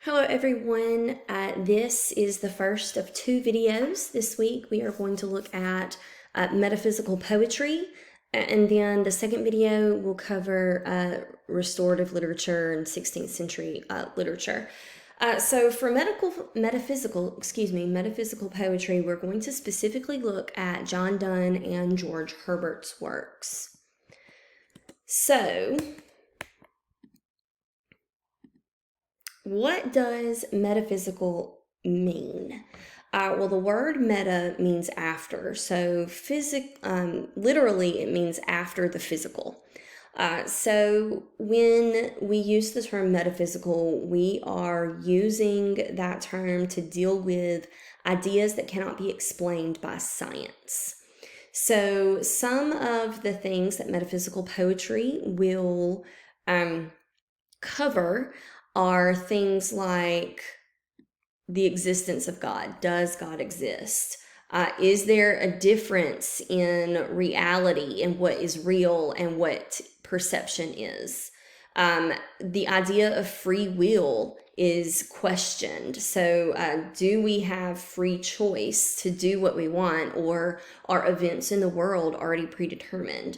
Hello everyone, this is the first of two videos. This week we are going to look at metaphysical poetry, and then the second video will cover restorative literature and 16th century literature. So for metaphysical poetry, we're going to specifically look at John Donne and George Herbert's works. So, what does metaphysical mean? Well, the word meta means after, so literally it means after the physical. So when we use the term metaphysical, we are using that term to deal with ideas that cannot be explained by science. So some of the things that metaphysical poetry will cover are things like the existence of God. Does God exist? Is there a difference in reality and what is real and what perception is? The idea of free will is questioned. So do we have free choice to do what we want, or are events in the world already predetermined?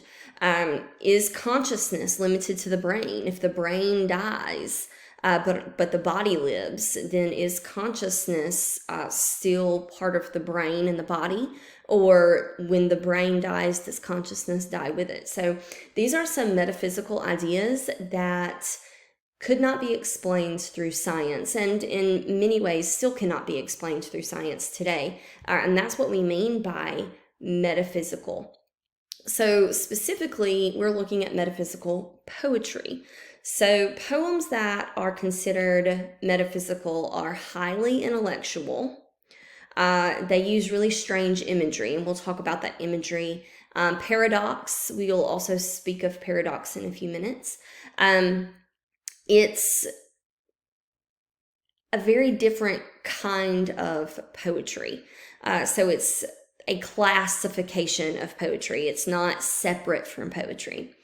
Is consciousness limited to the brain? If the brain dies, but the body lives, then is consciousness still part of the brain and the body? Or when the brain dies, does consciousness die with it? So these are some metaphysical ideas that could not be explained through science, and in many ways still cannot be explained through science today. And that's what we mean by metaphysical. So specifically, we're looking at metaphysical poetry. So poems that are considered metaphysical are highly intellectual. They use really strange imagery, and we'll talk about that imagery. Paradox, we will also speak of paradox in a few minutes. It's a very different kind of poetry. So it's a classification of poetry. It's not separate from poetry.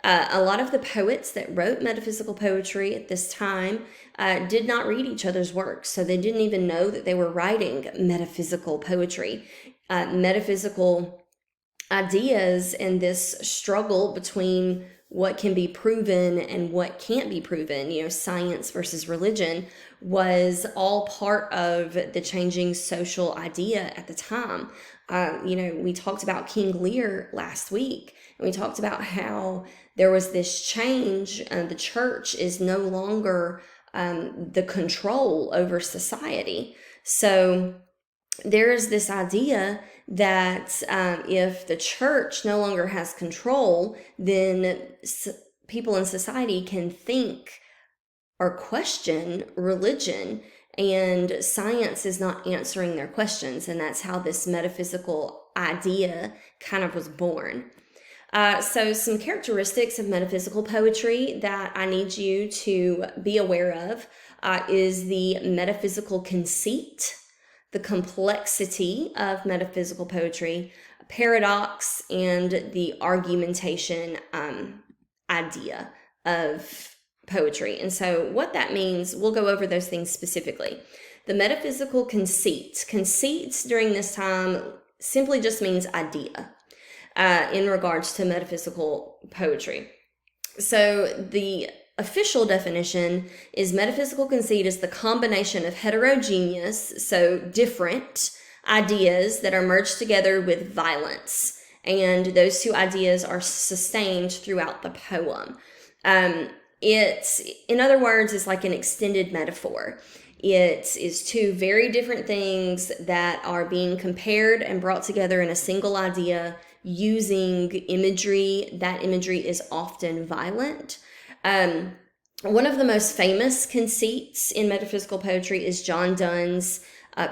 A lot of the poets that wrote metaphysical poetry at this time did not read each other's works, so they didn't even know that they were writing metaphysical poetry. Metaphysical ideas and this struggle between what can be proven and what can't be proven, science versus religion, was all part of the changing social idea at the time. We talked about King Lear last week, and we talked about how there was this change. The church is no longer the control over society. So there's this idea that if the church no longer has control, then people in society can think or question religion, and science is not answering their questions. And that's how this metaphysical idea kind of was born. So some characteristics of metaphysical poetry that I need you to be aware of is the metaphysical conceit, the complexity of metaphysical poetry, paradox, and the argumentation idea of poetry. And so what that means, we'll go over those things specifically. The metaphysical conceit. Conceits during this time simply just means idea in regards to metaphysical poetry. So the official definition is metaphysical conceit is the combination of heterogeneous, so different ideas that are merged together with violence, and those two ideas are sustained throughout the poem. In other words, it's like an extended metaphor. It is two very different things that are being compared and brought together in a single idea using imagery. That imagery is often violent. One of the most famous conceits in metaphysical poetry is John Donne's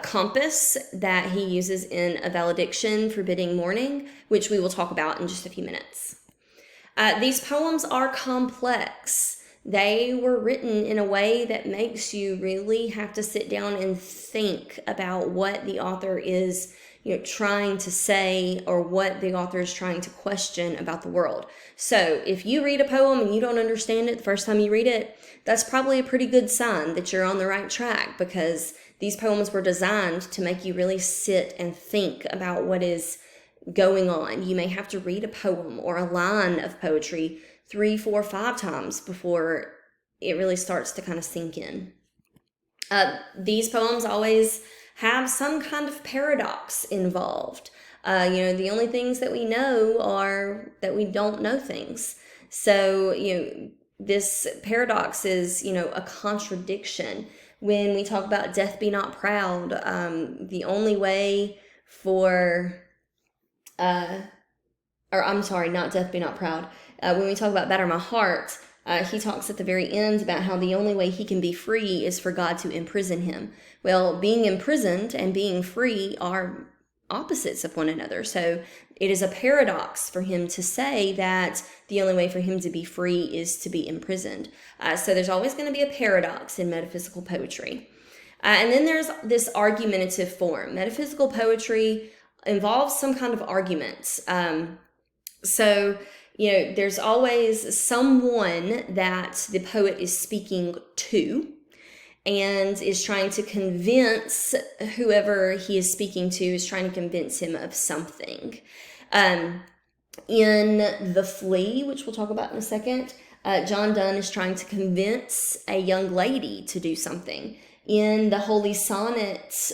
compass that he uses in A Valediction forbidding mourning, which we will talk about in just a few minutes. These poems are complex. They were written in a way that makes you really have to sit down and think about what the author is, trying to say, or what the author is trying to question about the world. So if you read a poem and you don't understand it the first time you read it, that's probably a pretty good sign that you're on the right track, because these poems were designed to make you really sit and think about what is going on. You may have to read a poem or a line of poetry 3, 4, 5 times before it really starts to kind of sink in. These poems always have some kind of paradox involved. The only things that we know are that we don't know things. So, this paradox is, a contradiction. When we talk about death be not proud, the only way for, not death be not proud. When we talk about batter my heart, he talks at the very end about how the only way he can be free is for God to imprison him. Well, being imprisoned and being free are opposites of one another. So it is a paradox for him to say that the only way for him to be free is to be imprisoned. So there's always going to be a paradox in metaphysical poetry. And then there's this argumentative form. Metaphysical poetry involves some kind of argument. There's always someone that the poet is speaking to and is trying to convince whoever he is speaking to, is trying to convince him of something. In The Flea, which we'll talk about in a second, John Donne is trying to convince a young lady to do something. In the Holy Sonnet,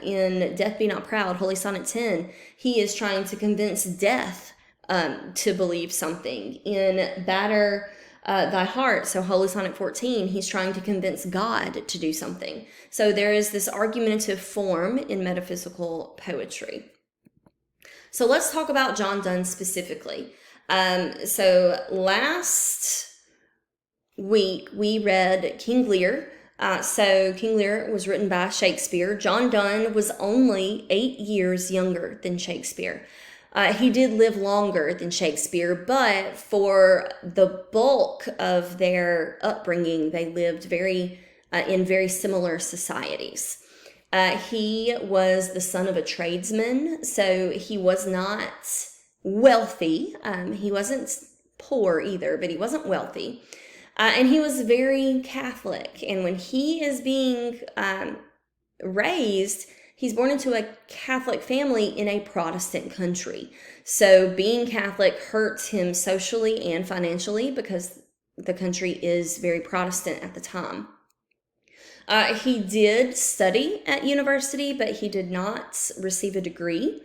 in Death Be Not Proud, Holy Sonnet 10, he is trying to convince death to believe something. In Batter Thy Heart, so Holy Sonnet 14, he's trying to convince God to do something. So there is this argumentative form in metaphysical poetry. So let's talk about John Donne specifically. So last week we read King Lear. So King Lear was written by Shakespeare. John Donne was only 8 years younger than Shakespeare. He did live longer than Shakespeare, but for the bulk of their upbringing, they lived in very similar societies. He was the son of a tradesman, so he was not wealthy. He wasn't poor either, but he wasn't wealthy. And he was very Catholic. And when he is being raised, he's born into a Catholic family in a Protestant country. So being Catholic hurts him socially and financially because the country is very Protestant at the time. He did study at university, but he did not receive a degree.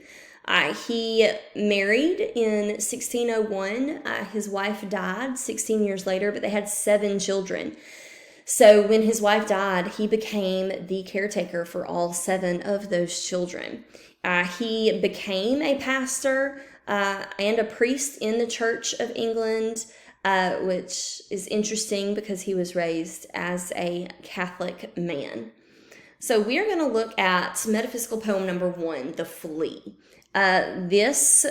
He married in 1601. His wife died 16 years later, but they had 7 children. So when his wife died, he became the caretaker for all 7 of those children. He became a pastor and a priest in the Church of England, which is interesting because he was raised as a Catholic man. So we are going to look at metaphysical poem number 1, The Flea. This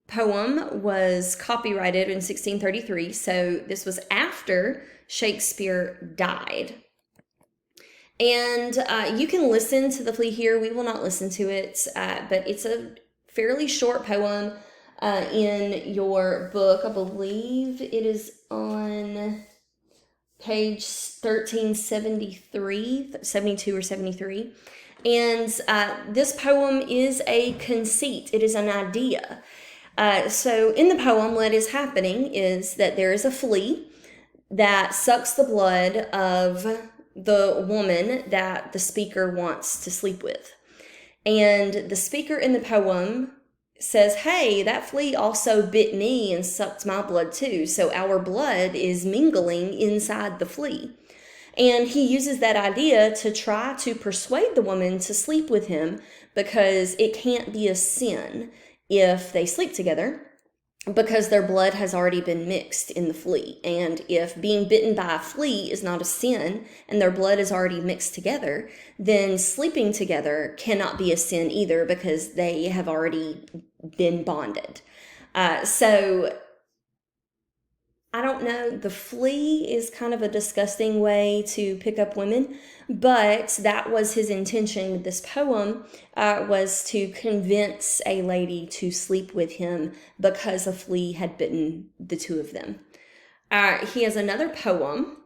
poem was copyrighted in 1633, so this was after Shakespeare died. And you can listen to The Flea here. We will not listen to it, but it's a fairly short poem in your book. I believe it is on page 1373, 72 or 73. And this poem is a conceit. It is an idea. So in the poem, what is happening is that there is a flea that sucks the blood of the woman that the speaker wants to sleep with. And the speaker in the poem says, hey, that flea also bit me and sucked my blood too. So our blood is mingling inside the flea. And he uses that idea to try to persuade the woman to sleep with him because it can't be a sin if they sleep together because their blood has already been mixed in the flea. And if being bitten by a flea is not a sin and their blood is already mixed together, then sleeping together cannot be a sin either because they have already been bonded. So I don't know, the flea is kind of a disgusting way to pick up women, but that was his intention with this poem, was to convince a lady to sleep with him because a flea had bitten the two of them. He has another poem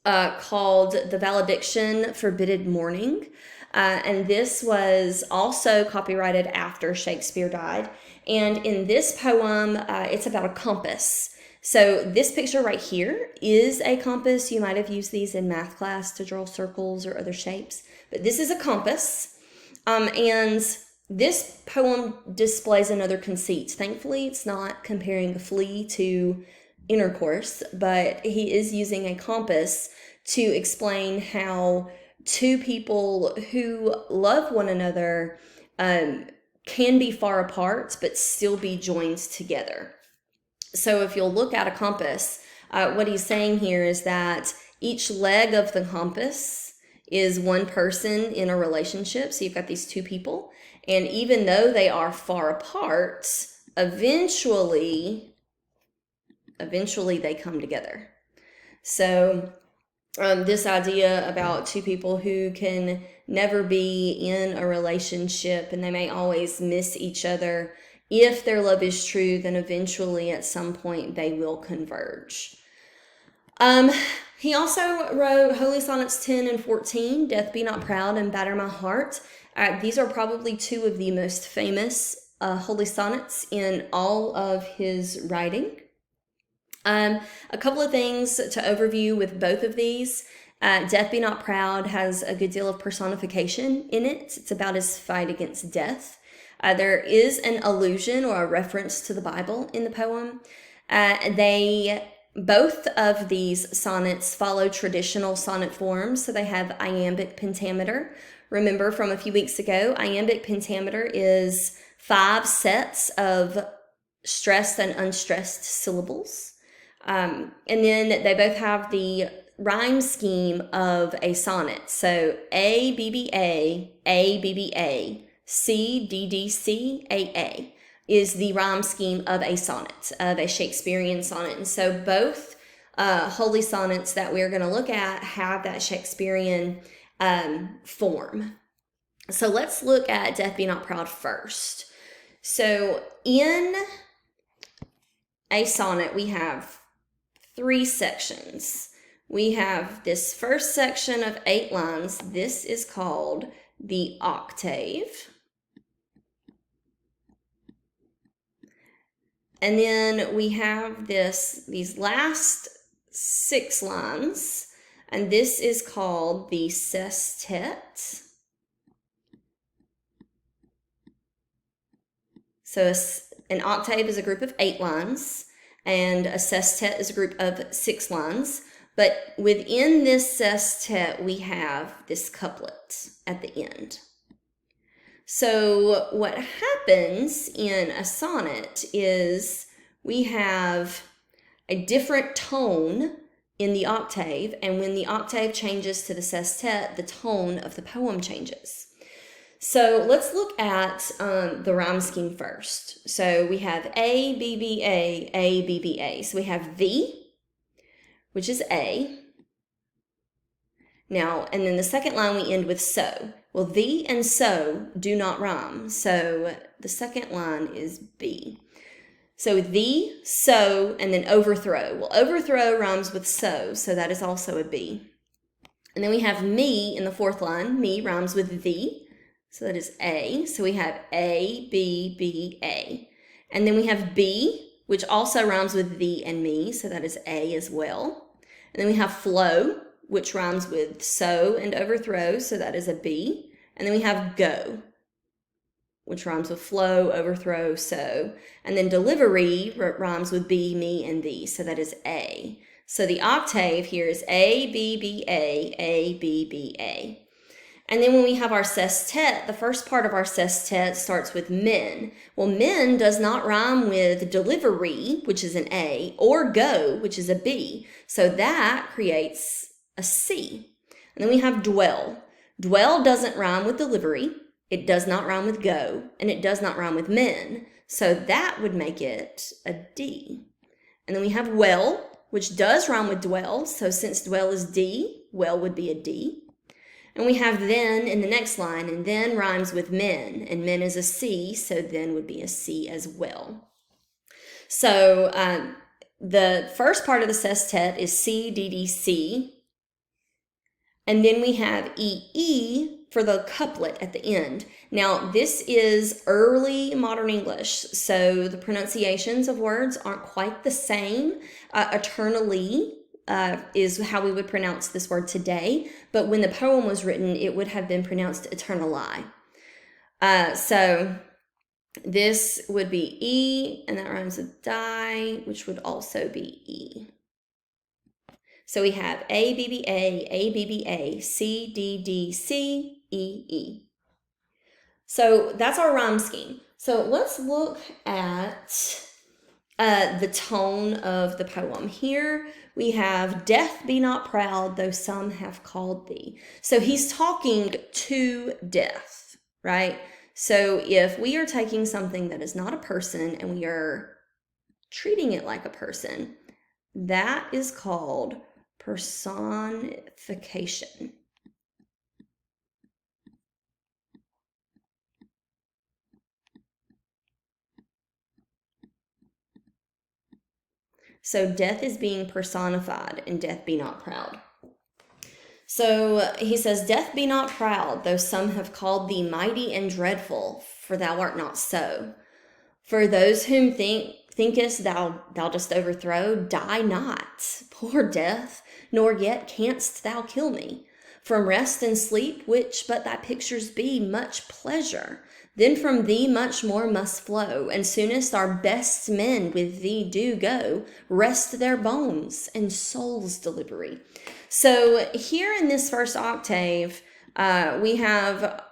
called The Valediction Forbidden Mourning. And this was also copyrighted after Shakespeare died. And in this poem, it's about a compass. So this picture right here is a compass. You might have used these in math class to draw circles or other shapes. But this is a compass. And this poem displays another conceit. Thankfully, it's not comparing a flea to intercourse, but he is using a compass to explain how two people who love one another can be far apart but still be joined together. So if you'll look at a compass, what he's saying here is that each leg of the compass is one person in a relationship. So you've got these two people, and even though they are far apart, eventually they come together. So this idea about two people who can never be in a relationship and they may always miss each other. If their love is true, then eventually at some point they will converge. He also wrote Holy Sonnets 10 and 14, Death Be Not Proud and Batter My Heart. These are probably two of the most famous holy sonnets in all of his writing. A couple of things to overview with both of these. Death Be Not Proud has a good deal of personification in it. It's about his fight against death. There is an allusion or a reference to the Bible in the poem. Both of these sonnets follow traditional sonnet forms, so they have iambic pentameter. Remember from a few weeks ago, iambic pentameter is 5 sets of stressed and unstressed syllables. And then they both have the rhyme scheme of a sonnet. So A, B, B, A, B, B, A, C, D, D, C, A, A is the rhyme scheme of a sonnet, of a Shakespearean sonnet. And so both holy sonnets that we're going to look at have that Shakespearean form. So let's look at Death Be Not Proud first. So in a sonnet, we have 3 sections. We have this first section of 8 lines. This is called the octave. And then we have these last 6 lines, and this is called the sestet. So an octave is a group of 8 lines, and a sestet is a group of 6 lines. But within this sestet, we have this couplet at the end. So what happens in a sonnet is we have a different tone in the octave, and when the octave changes to the sestet, the tone of the poem changes. So let's look at the rhyme scheme first. So we have A, B, B, A, B, B, A. So we have V, which is A. Now, and then the second line we end with so. Well, the and so do not rhyme. So the second line is B. So the, so, and then overthrow. Well, overthrow rhymes with so that is also a B. And then we have me in the 4th line. Me rhymes with the, so that is A. So we have A, B, B, A. And then we have B, which also rhymes with the and me, so that is A as well. And then we have flow, which rhymes with so and overthrow, so that is a B. And then we have go, which rhymes with flow, overthrow, so. And then delivery rhymes with be, me, and thee, so that is A. So the octave here is A, B, B, A, B, B, A. And then when we have our sestet, the first part of our sestet starts with men. Well, men does not rhyme with delivery, which is an A, or go, which is a B. So that creates a C. And then we have dwell. Dwell doesn't rhyme with delivery. It does not rhyme with go, and it does not rhyme with men. So that would make it a D. And then we have well, which does rhyme with dwell. So since dwell is D, well would be a D. And we have then in the next line, and then rhymes with men, and men is a C, so then would be a C as well. So the first part of the sestet is C, D, D, C. And then we have E, E for the couplet at the end. Now, this is early modern English, so the pronunciations of words aren't quite the same. Eternally is how we would pronounce this word today, but when the poem was written, it would have been pronounced eternali. So this would be E, and that rhymes with die, which would also be E. So we have A, B, B, A, B, B, A, C, D, D, C, E, E. So that's our rhyme scheme. So let's look at the tone of the poem. Here we have, death be not proud, though some have called thee. So he's talking to death, right? So if we are taking something that is not a person and we are treating it like a person, that is called personification. So death is being personified, and death be not proud. So he says, death be not proud, though some have called thee mighty and dreadful, for thou art not so. For those whom thinkest thou dost overthrow, die not, poor death, nor yet canst thou kill me. From rest and sleep, which but thy pictures be, much pleasure. Then from thee much more must flow, and soonest our best men with thee do go, rest their bones and soul's delivery. So here in this first octave, we have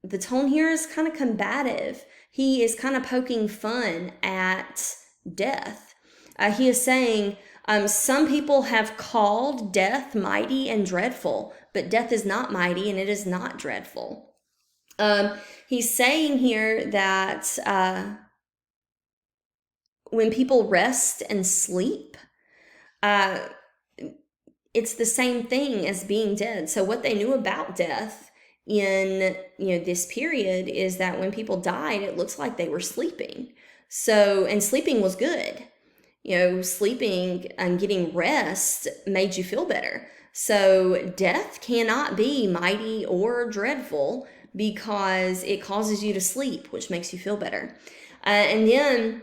the tone here is kind of combative. He is kind of poking fun at death. He is saying, some people have called death mighty and dreadful, but death is not mighty and it is not dreadful. He's saying here that when people rest and sleep, it's the same thing as being dead. So what they knew about death in this period is that when people died, it looks like they were sleeping. So, and sleeping was good. Sleeping and getting rest made you feel better. So death cannot be mighty or dreadful because it causes you to sleep, which makes you feel better. And then,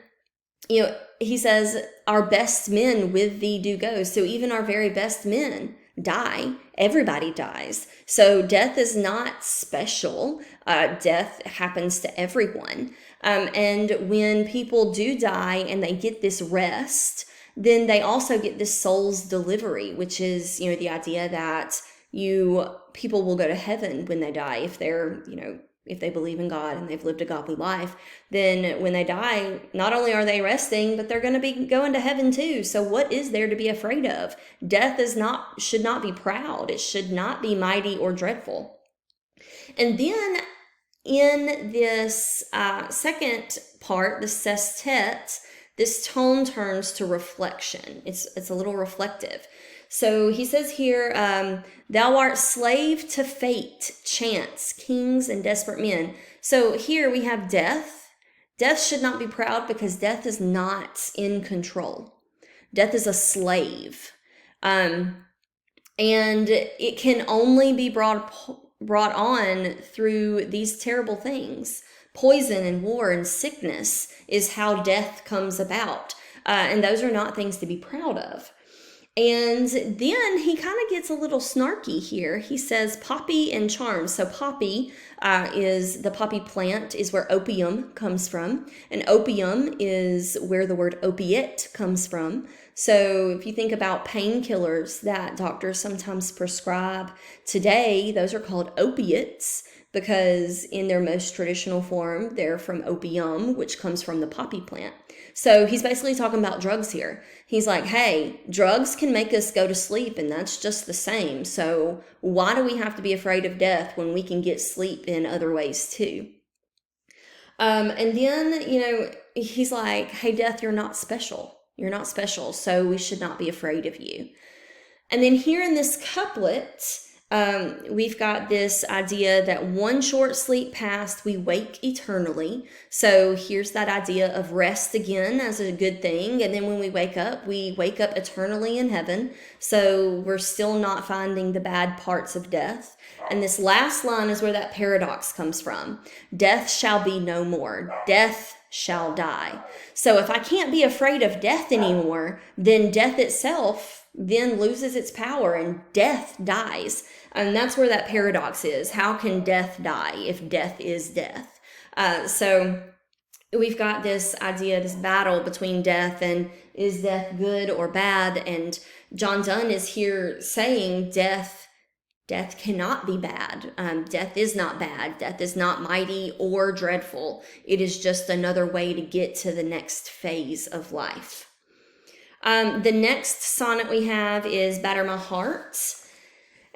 he says, our best men with thee do go. So even our very best men die. Everybody dies. So death is not special. Death happens to everyone. And when people do die and they get this rest, then they also get this soul's delivery, which is, the idea that people will go to heaven when they die if they're, if they believe in God and they've lived a godly life. Then when they die, not only are they resting, but they're going to be going to heaven too. So what is there to be afraid of? Death should not be proud. It should not be mighty or dreadful. And then in this second part, the sestet, this tone turns to reflection. It's a little reflective. So he says here, thou art slave to fate, chance, kings, and desperate men. So here we have death. Death should not be proud because death is not in control. Death is a slave. And it can only be brought on through these terrible things. Poison and war and sickness is how death comes about. And those are not things to be proud of. And then he kind of gets a little snarky here. He says poppy and charm. So poppy is the poppy plant is where opium comes from. And opium is where the word opiate comes from. So if you think about painkillers that doctors sometimes prescribe today, those are called opiates because in their most traditional form, they're from opium, which comes from the poppy plant. So he's basically talking about drugs here. He's like, hey, drugs can make us go to sleep, and that's just the same. So why do we have to be afraid of death when we can get sleep in other ways too? And then, he's like, hey, death, you're not special. You're not special, so we should not be afraid of you. And then here in this couplet, we've got this idea that one short sleep past, we wake eternally. So here's that idea of rest again as a good thing. And then when we wake up eternally in heaven. So we're still not finding the bad parts of death. And this last line is where that paradox comes from. Death shall be no more. Death shall die. So if I can't be afraid of death anymore, then death itself then loses its power and death dies. And that's where that paradox is. How can death die if death is death? So we've got this idea, this battle between death and is death good or bad? And John Donne is here saying death cannot be bad. Death is not bad. Death is not mighty or dreadful. It is just another way to get to the next phase of life. The next sonnet we have is Batter My Heart.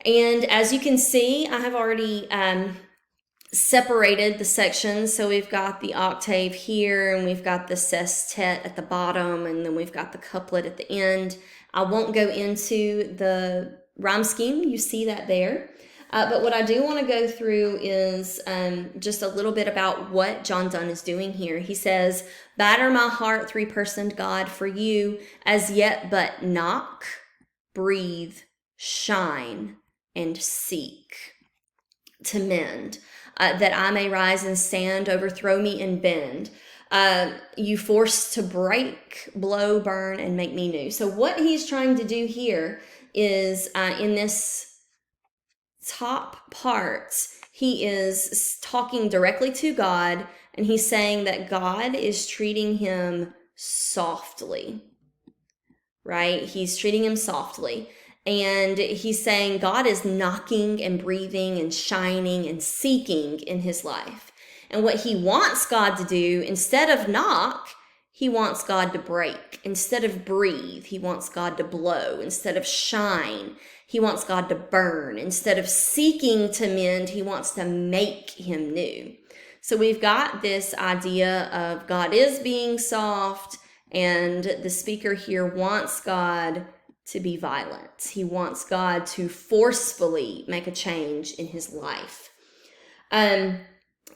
And as you can see, I have already separated the sections. So we've got the octave here, and we've got the sestet at the bottom, and then we've got the couplet at the end. I won't go into the rhyme scheme. You see that there. But what I do want to go through is just a little bit about what John Donne is doing here. He says, batter my heart, three-personed God, for you, as yet but knock, breathe, shine, and seek to mend, that I may rise and stand, overthrow me and bend. You force to break, blow, burn, and make me new. So what he's trying to do here is in this top part, he is talking directly to God, and he's saying that God is treating him softly, right? He's treating him softly. And he's saying God is knocking and breathing and shining and seeking in his life. And what he wants God to do, instead of knock, he wants God to break. Instead of breathe, he wants God to blow. Instead of shine, he wants God to burn. Instead of seeking to mend, he wants to make him new. So we've got this idea of God is being soft, and the speaker here wants God to be violent. He wants God to forcefully make a change in his life.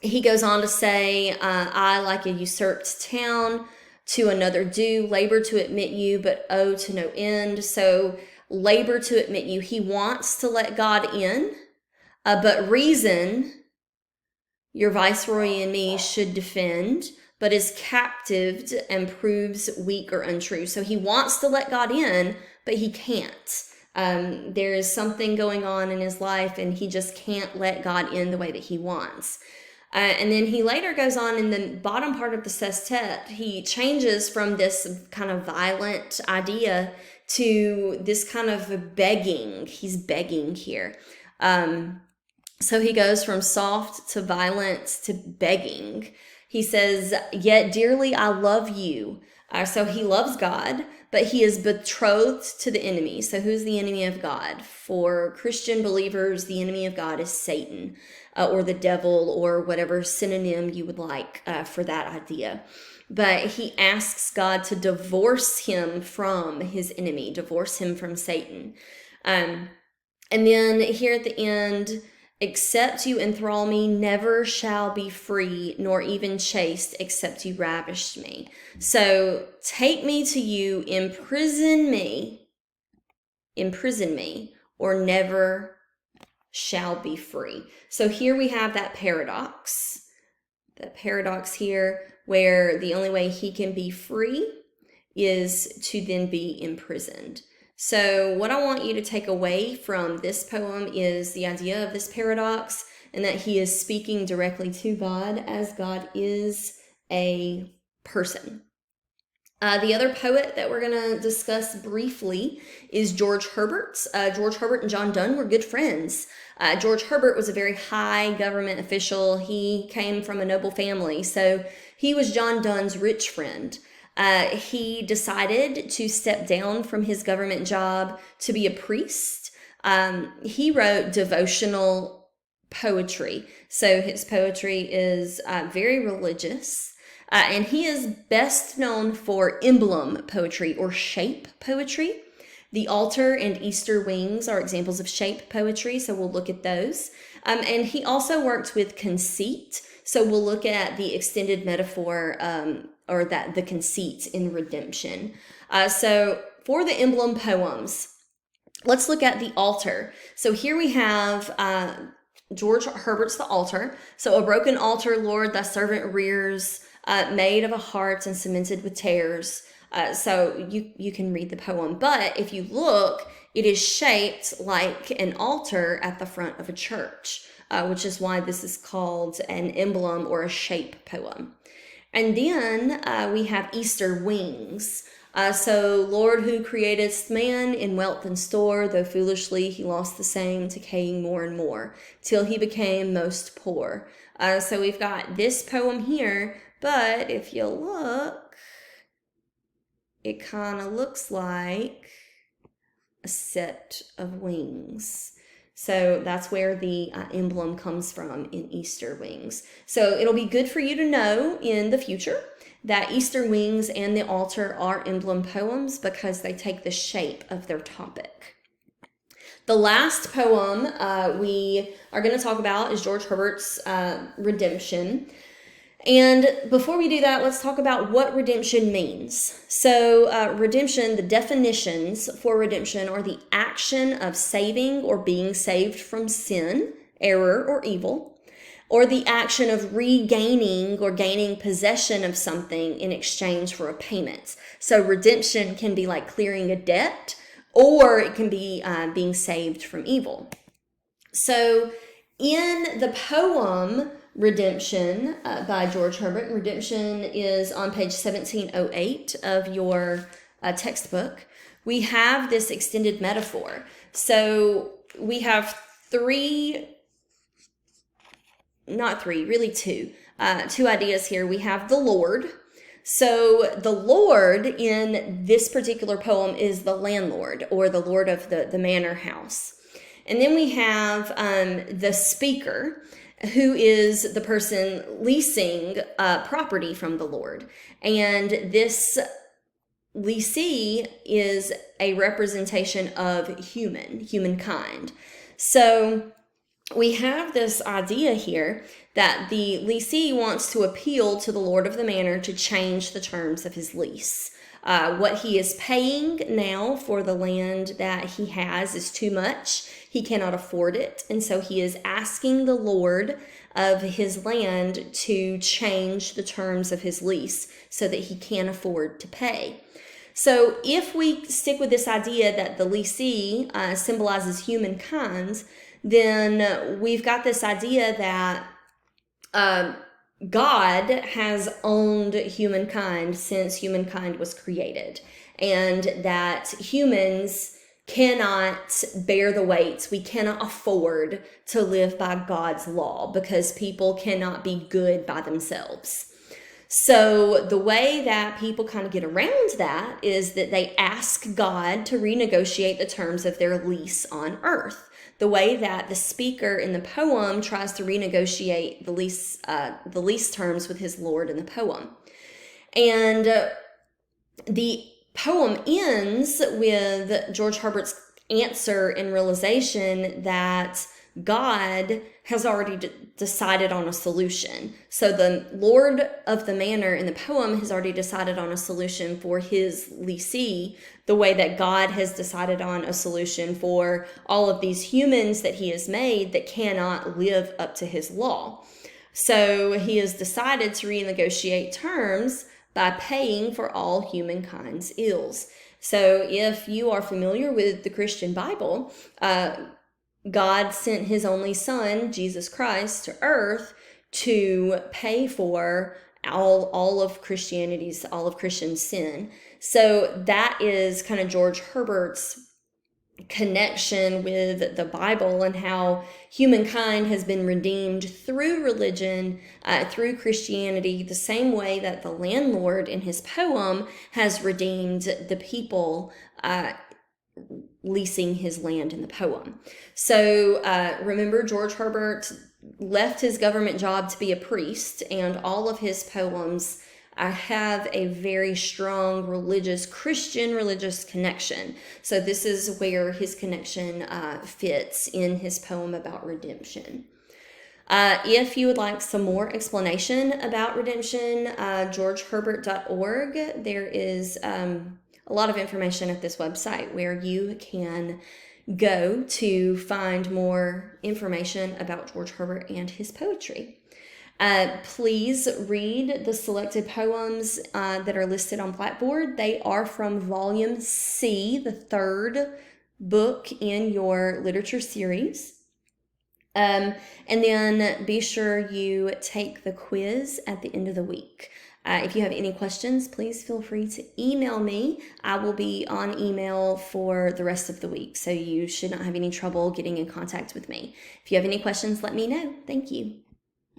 He goes on to say, I, like a usurped town, to another do, labor to admit you, but owe to no end. So labor to admit you. He wants to let God in, but reason, your viceroy and me, should defend, but is captived and proves weak or untrue. So he wants to let God in, but he can't. There is something going on in his life, and he just can't let God in the way that he wants. And then he later goes on in the bottom part of the sestet, he changes from this kind of violent idea to this kind of begging. He's begging here. So he goes from soft to violent to begging. He says, yet dearly I love you. So he loves God, but he is betrothed to the enemy. So who's the enemy of God? For Christian believers, the enemy of God is Satan, or the devil, or whatever synonym you would like for that idea. But he asks God to divorce him from his enemy, divorce him from Satan. And then here at the end, except you enthrall me, never shall be free, nor even chaste, except you ravished me. So take me to you, imprison me, or never shall be free. So here we have that paradox. The paradox here where the only way he can be free is to then be imprisoned. So what I want you to take away from this poem is the idea of this paradox, and that he is speaking directly to God, as God is a person. The other poet that we're going to discuss briefly is George Herbert. George Herbert and John Donne were good friends. George Herbert was a very high government official. He came from a noble family, so he was John Donne's rich friend. He decided to step down from his government job to be a priest. He wrote devotional poetry. So his poetry is very religious. And he is best known for emblem poetry or shape poetry. The altar and Easter wings are examples of shape poetry, so we'll look at those. And he also worked with conceit, so we'll look at the extended metaphor or that the conceit in redemption. So for the emblem poems, let's look at the altar. So here we have George Herbert's The Altar. So a broken altar, Lord, thy servant rears, made of a heart and cemented with tears. So you can read the poem, but if you look, it is shaped like an altar at the front of a church, which is why this is called an emblem or a shape poem. And then we have Easter wings. So, Lord, who createdst man in wealth and store, though foolishly he lost the same, decaying more and more, till he became most poor. So we've got this poem here, but if you look, it kind of looks like a set of wings. So that's where the emblem comes from in Easter wings. So it'll be good for you to know in the future that Easter wings and the altar are emblem poems because they take the shape of their topic. The last poem we are going to talk about is George Herbert's Redemption. And before we do that, let's talk about what redemption means. So redemption, the definitions for redemption are the action of saving or being saved from sin, error, or evil, or the action of regaining or gaining possession of something in exchange for a payment. So redemption can be like clearing a debt, or it can be being saved from evil. So in the poem Redemption by George Herbert, redemption is on page 1708 of your textbook. We have this extended metaphor. So we have two ideas here. We have the Lord. So the Lord in this particular poem is the landlord or the lord of the manor house. And then we have the speaker, who is the person leasing property from the Lord. And this leasee is a representation of humankind. So we have this idea here that the leasee wants to appeal to the Lord of the manor to change the terms of his lease. What he is paying now for the land that he has is too much. He cannot afford it. And so he is asking the Lord of his land to change the terms of his lease so that he can afford to pay. So if we stick with this idea that the leasee symbolizes humankind, then we've got this idea that God has owned humankind since humankind was created, and that humans cannot bear the weights. We cannot afford to live by God's law because people cannot be good by themselves. So the way that people kind of get around that is that they ask God to renegotiate the terms of their lease on earth. The way that the speaker in the poem tries to renegotiate the lease terms with his Lord in the poem. And the poem ends with George Herbert's answer and realization that God has already decided on a solution. So the Lord of the manor in the poem has already decided on a solution for his leasee, the way that God has decided on a solution for all of these humans that he has made that cannot live up to his law. So he has decided to renegotiate terms by paying for all humankind's ills. So if you are familiar with the Christian Bible, God sent his only son, Jesus Christ, to earth to pay for all of Christian sin. So that is kind of George Herbert's connection with the Bible and how humankind has been redeemed through religion, through Christianity, the same way that the landlord in his poem has redeemed the people leasing his land in the poem. So remember, George Herbert left his government job to be a priest, and all of his poems I have a very strong Christian religious connection. So this is where his connection fits in his poem about redemption. If you would like some more explanation about redemption, georgeherbert.org, there is a lot of information at this website where you can go to find more information about George Herbert and his poetry. Please read the selected poems that are listed on Blackboard. They are from Volume C, the third book in your literature series. And then be sure you take the quiz at the end of the week. If you have any questions, please feel free to email me. I will be on email for the rest of the week, so you should not have any trouble getting in contact with me. If you have any questions, let me know. Thank you.